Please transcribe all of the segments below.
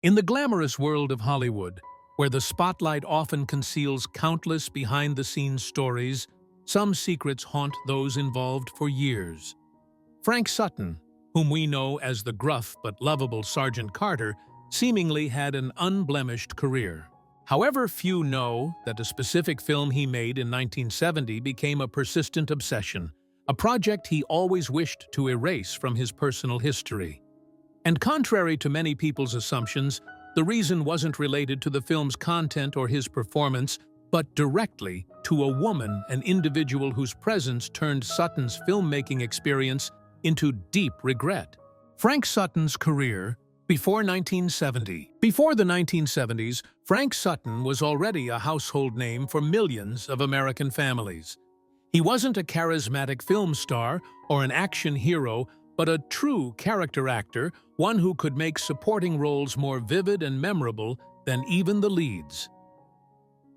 In the glamorous world of Hollywood, where the spotlight often conceals countless behind-the-scenes stories, some secrets haunt those involved for years. Frank Sutton, whom we know as the gruff but lovable Sergeant Carter, seemingly had an unblemished career. However, few know that a specific film he made in 1970 became a persistent obsession, a project he always wished to erase from his personal history. And contrary to many people's assumptions, the reason wasn't related to the film's content or his performance, but directly to a woman, an individual whose presence turned Sutton's filmmaking experience into deep regret. Frank Sutton's career before 1970. Before the 1970s, Frank Sutton was already a household name for millions of American families. He wasn't a charismatic film star or an action hero, but a true character actor, one who could make supporting roles more vivid and memorable than even the leads.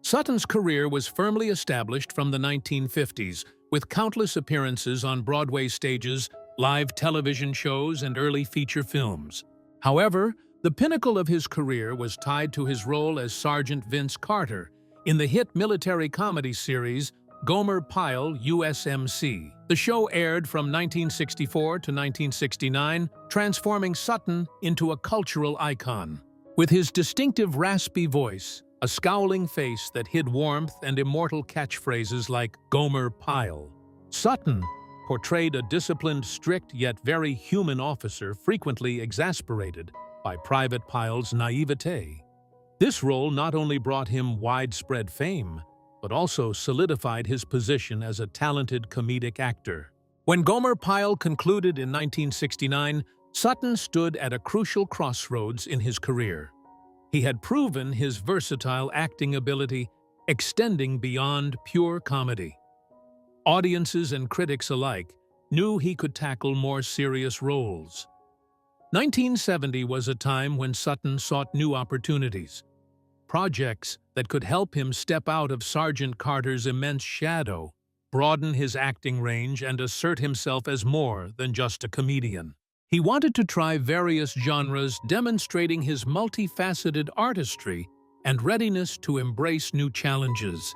Sutton's career was firmly established from the 1950s, with countless appearances on Broadway stages, live television shows, and early feature films. However, the pinnacle of his career was tied to his role as Sergeant Vince Carter in the hit military comedy series Gomer Pyle, U.S.M.C. The show aired from 1964 to 1969, transforming Sutton into a cultural icon. With his distinctive raspy voice, a scowling face that hid warmth, and immortal catchphrases like Gomer Pyle, Sutton portrayed a disciplined, strict, yet very human officer frequently exasperated by Private Pyle's naivete. This role not only brought him widespread fame, but also solidified his position as a talented comedic actor. When Gomer Pyle concluded in 1969, Sutton stood at a crucial crossroads in his career. He had proven his versatile acting ability, extending beyond pure comedy. Audiences and critics alike knew he could tackle more serious roles. 1970 was a time when Sutton sought new opportunities, projects that could help him step out of Sergeant Carter's immense shadow, broaden his acting range, and assert himself as more than just a comedian. He wanted to try various genres, demonstrating his multifaceted artistry and readiness to embrace new challenges.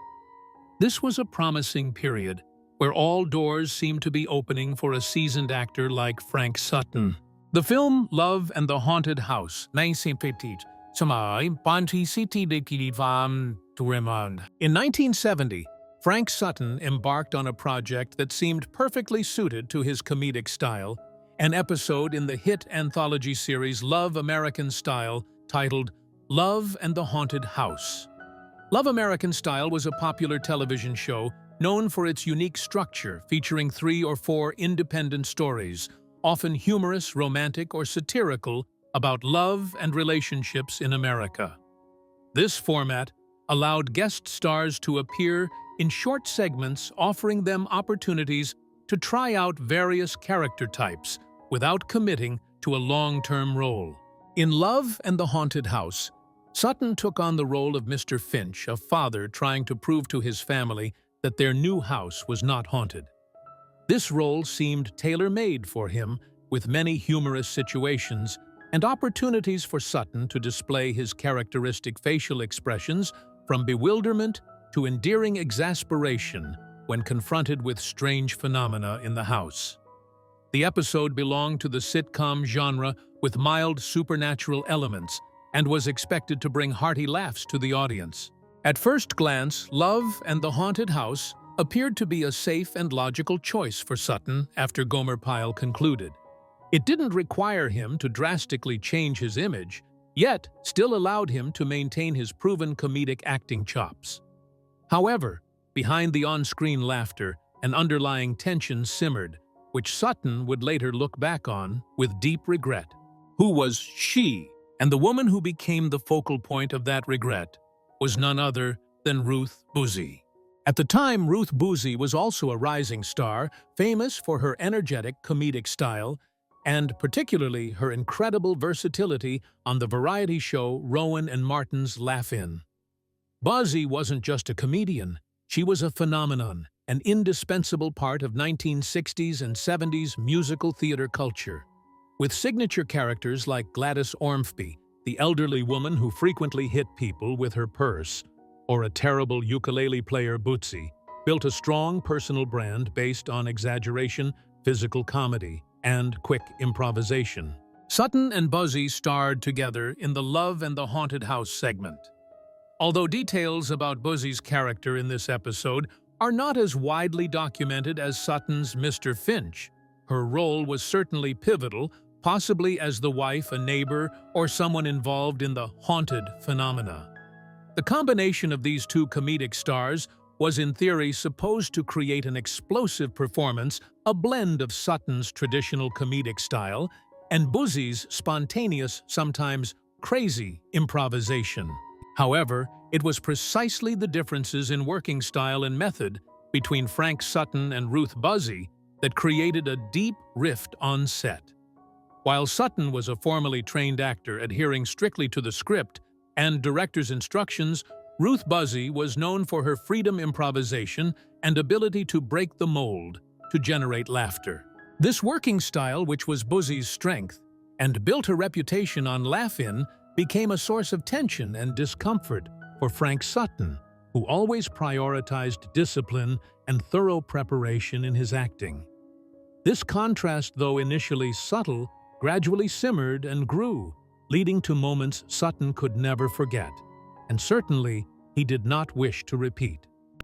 This was a promising period, where all doors seemed to be opening for a seasoned actor like Frank Sutton. The film Love and the Haunted House, 1950, in 1970, Frank Sutton embarked on a project that seemed perfectly suited to his comedic style, an episode in the hit anthology series Love American Style titled Love and the Haunted House. Love American Style was a popular television show known for its unique structure, featuring 3 or 4 independent stories, often humorous, romantic, or satirical, about love and relationships in America. This format allowed guest stars to appear in short segments, offering them opportunities to try out various character types without committing to a long-term role. In Love and the Haunted House, Sutton took on the role of Mr. Finch, a father trying to prove to his family that their new house was not haunted. This role seemed tailor-made for him, with many humorous situations and opportunities for Sutton to display his characteristic facial expressions, from bewilderment to endearing exasperation when confronted with strange phenomena in the house. The episode belonged to the sitcom genre with mild supernatural elements and was expected to bring hearty laughs to the audience. At first glance, Love and the Haunted House appeared to be a safe and logical choice for Sutton after Gomer Pyle concluded. It didn't require him to drastically change his image, yet still allowed him to maintain his proven comedic acting chops. However, behind the on-screen laughter, an underlying tension simmered, which Sutton would later look back on with deep regret. Who was she? And the woman who became the focal point of that regret was none other than Ruth Buzzi. At the time, Ruth Buzzi was also a rising star, famous for her energetic comedic style and particularly her incredible versatility on the variety show Rowan and Martin's Laugh-In. Buzzi wasn't just a comedian, she was a phenomenon, an indispensable part of 1960s and 70s musical theater culture. With signature characters like Gladys Ormsby the elderly woman who frequently hit people with her purse, or a terrible ukulele player Bootsy, built a strong personal brand based on exaggeration, physical comedy, and quick improvisation. Sutton and Buzzy starred together in the Love and the Haunted House segment. Although details about Buzzy's character in this episode are not as widely documented as Sutton's Mr. Finch, her role was certainly pivotal, possibly as the wife, a neighbor, or someone involved in the haunted phenomena. The combination of these two comedic stars was in theory supposed to create an explosive performance, a blend of Sutton's traditional comedic style and Buzzy's spontaneous, sometimes crazy, improvisation. However, it was precisely the differences in working style and method between Frank Sutton and Ruth Buzzy that created a deep rift on set. While Sutton was a formally trained actor adhering strictly to the script and director's instructions, Ruth Buzzy was known for her freedom improvisation and ability to break the mold to generate laughter. This working style, which was Buzzy's strength and built a reputation on laugh-in, became a source of tension and discomfort for Frank Sutton, who always prioritized discipline and thorough preparation in his acting. This contrast, though initially subtle, gradually simmered and grew, leading to moments Sutton could never forget, and certainly he did not wish to repeat.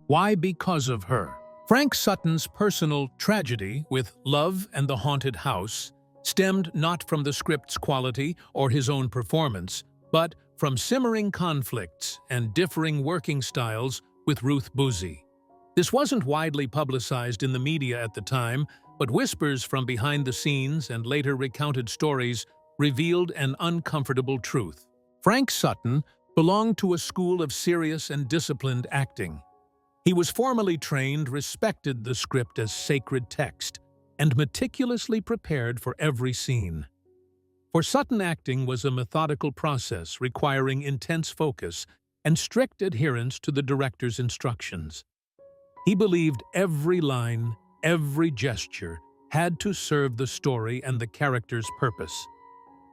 Why? Because of her. Frank Sutton's personal tragedy with Love and the Haunted House stemmed not from the script's quality or his own performance, but from simmering conflicts and differing working styles with Ruth Buzzy. This wasn't widely publicized in the media at the time, but whispers from behind the scenes and later recounted stories revealed an uncomfortable truth. Frank Sutton belonged to a school of serious and disciplined acting. He was formally trained, respected the script as sacred text, and meticulously prepared for every scene. For Sutton, acting was a methodical process requiring intense focus and strict adherence to the director's instructions. He believed every line, every gesture had to serve the story and the character's purpose.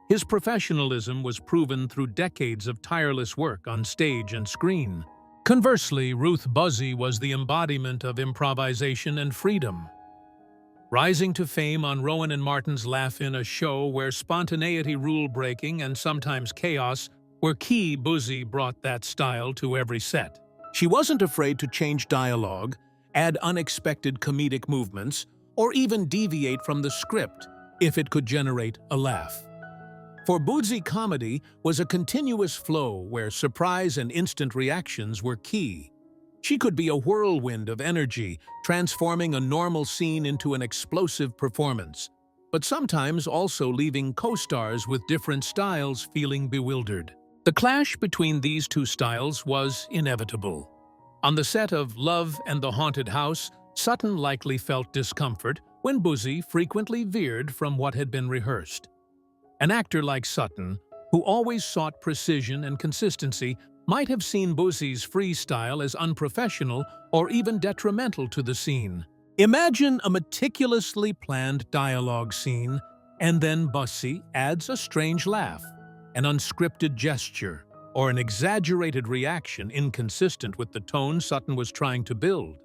His professionalism was proven through decades of tireless work on stage and screen. Conversely, Ruth Buzzy was the embodiment of improvisation and freedom. Rising to fame on Rowan and Martin's Laugh-In, a show where spontaneity, rule-breaking, and sometimes chaos were key, Buzzy brought that style to every set. She wasn't afraid to change dialogue, add unexpected comedic movements, or even deviate from the script if it could generate a laugh. For Buzzy, comedy was a continuous flow where surprise and instant reactions were key. She could be a whirlwind of energy, transforming a normal scene into an explosive performance, but sometimes also leaving co-stars with different styles feeling bewildered. The clash between these two styles was inevitable. On the set of Love and the Haunted House, Sutton likely felt discomfort when Buzzy frequently veered from what had been rehearsed. An actor like Sutton, who always sought precision and consistency, might have seen Buzzy's freestyle as unprofessional or even detrimental to the scene. Imagine a meticulously planned dialogue scene, and then Buzzy adds a strange laugh, an unscripted gesture, or an exaggerated reaction inconsistent with the tone Sutton was trying to build.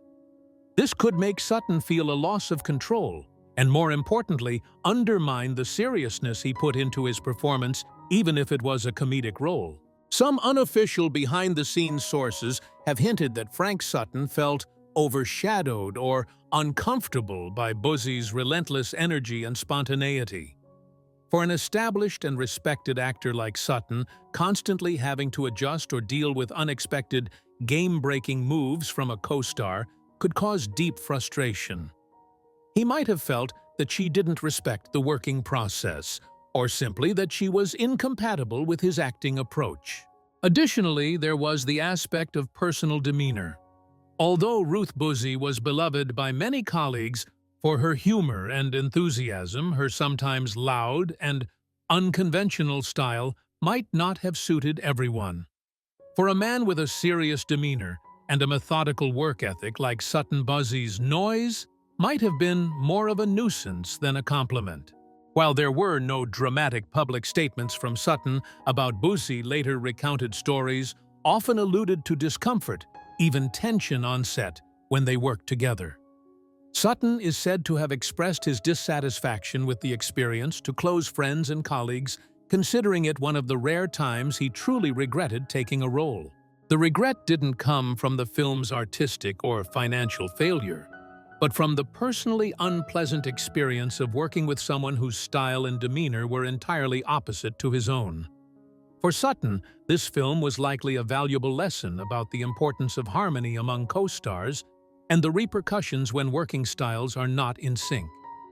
This could make Sutton feel a loss of control, and more importantly, undermine the seriousness he put into his performance, even if it was a comedic role. Some unofficial behind-the-scenes sources have hinted that Frank Sutton felt overshadowed or uncomfortable by Buzzy's relentless energy and spontaneity. For an established and respected actor like Sutton, constantly having to adjust or deal with unexpected, game-breaking moves from a co-star could cause deep frustration. He might have felt that she didn't respect the working process, or simply that she was incompatible with his acting approach. Additionally, there was the aspect of personal demeanor. Although Ruth Buzzy was beloved by many colleagues for her humor and enthusiasm, her sometimes loud and unconventional style might not have suited everyone. For a man with a serious demeanor and a methodical work ethic like Sutton, Buzzy's noise might have been more of a nuisance than a compliment. While there were no dramatic public statements from Sutton about Boozy, later recounted stories often alluded to discomfort, even tension on set, when they worked together. Sutton is said to have expressed his dissatisfaction with the experience to close friends and colleagues, considering it one of the rare times he truly regretted taking a role. The regret didn't come from the film's artistic or financial failure, but from the personally unpleasant experience of working with someone whose style and demeanor were entirely opposite to his own. For Sutton, this film was likely a valuable lesson about the importance of harmony among co-stars and the repercussions when working styles are not in sync.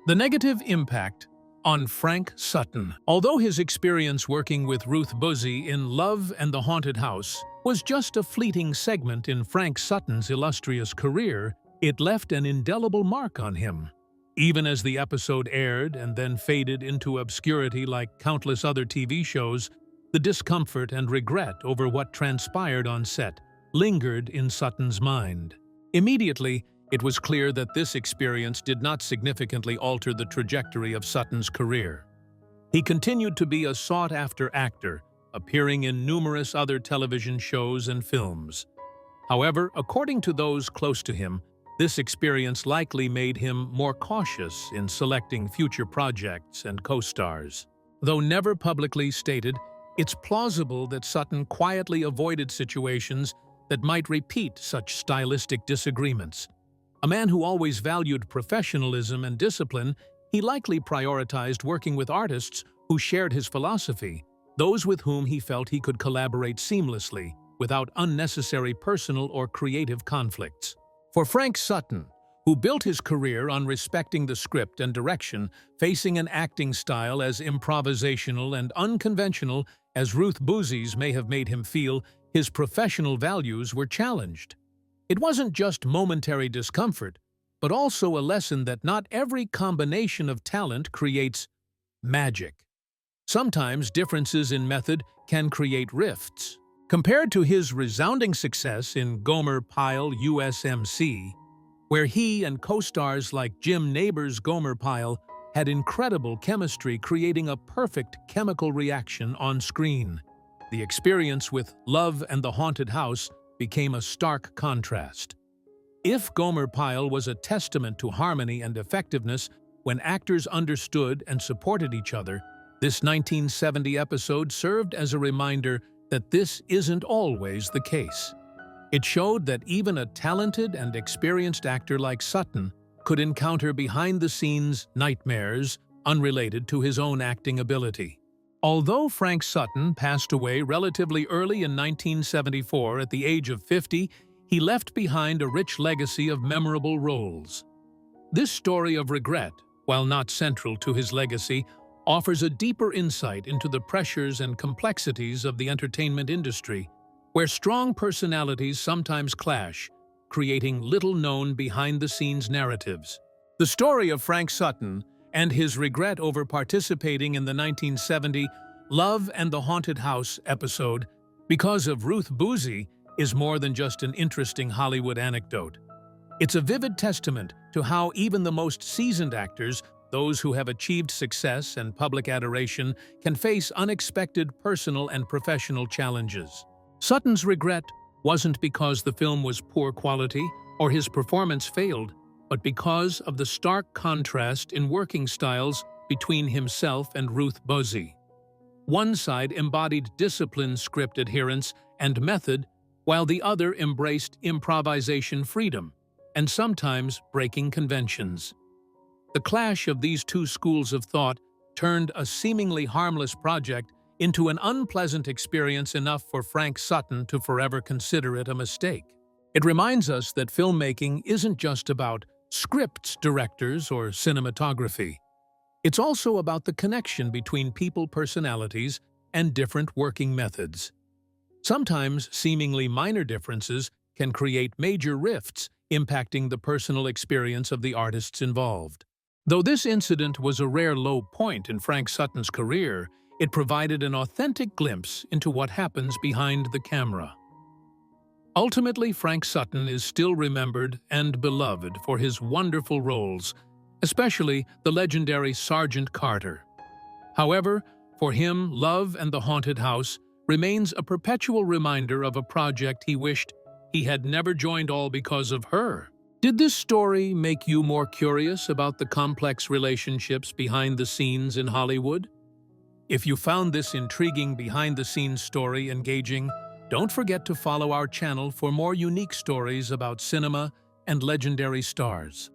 The negative impact on Frank Sutton. Although his experience working with Ruth Buzzi in Love and the Haunted House was just a fleeting segment in Frank Sutton's illustrious career, it left an indelible mark on him. Even as the episode aired and then faded into obscurity like countless other TV shows, the discomfort and regret over what transpired on set lingered in Sutton's mind. Immediately, it was clear that this experience did not significantly alter the trajectory of Sutton's career. He continued to be a sought-after actor, appearing in numerous other television shows and films. However, according to those close to him, this experience likely made him more cautious in selecting future projects and co-stars. Though never publicly stated, it's plausible that Sutton quietly avoided situations that might repeat such stylistic disagreements. A man who always valued professionalism and discipline, he likely prioritized working with artists who shared his philosophy, those with whom he felt he could collaborate seamlessly, without unnecessary personal or creative conflicts. For Frank Sutton, who built his career on respecting the script and direction, facing an acting style as improvisational and unconventional as Ruth Buzzi's may have made him feel, his professional values were challenged. It wasn't just momentary discomfort, but also a lesson that not every combination of talent creates magic. Sometimes differences in method can create rifts. Compared to his resounding success in Gomer Pyle, U.S.M.C., where he and co-stars like Jim Neighbors' Gomer Pyle had incredible chemistry, creating a perfect chemical reaction on screen, the experience with Love and the Haunted House became a stark contrast. If Gomer Pyle was a testament to harmony and effectiveness when actors understood and supported each other, this 1970 episode served as a reminder that this isn't always the case. It showed that even a talented and experienced actor like Sutton could encounter behind-the-scenes nightmares unrelated to his own acting ability. Although Frank Sutton passed away relatively early in 1974 at the age of 50, he left behind a rich legacy of memorable roles. This story of regret, while not central to his legacy, offers a deeper insight into the pressures and complexities of the entertainment industry, where strong personalities sometimes clash, creating little-known behind-the-scenes narratives. The story of Frank Sutton and his regret over participating in the 1970 Love and the Haunted House episode because of Ruth Buzzi is more than just an interesting Hollywood anecdote. It's a vivid testament to how even the most seasoned actors, those who have achieved success and public adoration, can face unexpected personal and professional challenges. Sutton's regret wasn't because the film was poor quality or his performance failed, but because of the stark contrast in working styles between himself and Ruth Buzzi. One side embodied discipline, script adherence, and method, while the other embraced improvisation freedom, and sometimes breaking conventions. The clash of these two schools of thought turned a seemingly harmless project into an unpleasant experience enough for Frank Sutton to forever consider it a mistake. It reminds us that filmmaking isn't just about scripts, directors, or cinematography. It's also about the connection between people personalities and different working methods. Sometimes seemingly minor differences can create major rifts, impacting the personal experience of the artists involved. Though this incident was a rare low point in Frank Sutton's career, it provided an authentic glimpse into what happens behind the camera. Ultimately, Frank Sutton is still remembered and beloved for his wonderful roles, especially the legendary Sergeant Carter. However, for him, love and the haunted house remains a perpetual reminder of a project he wished he had never joined, all because of her. Did this story make you more curious about the complex relationships behind the scenes in Hollywood? If you found this intriguing behind-the-scenes story engaging, don't forget to follow our channel for more unique stories about cinema and legendary stars.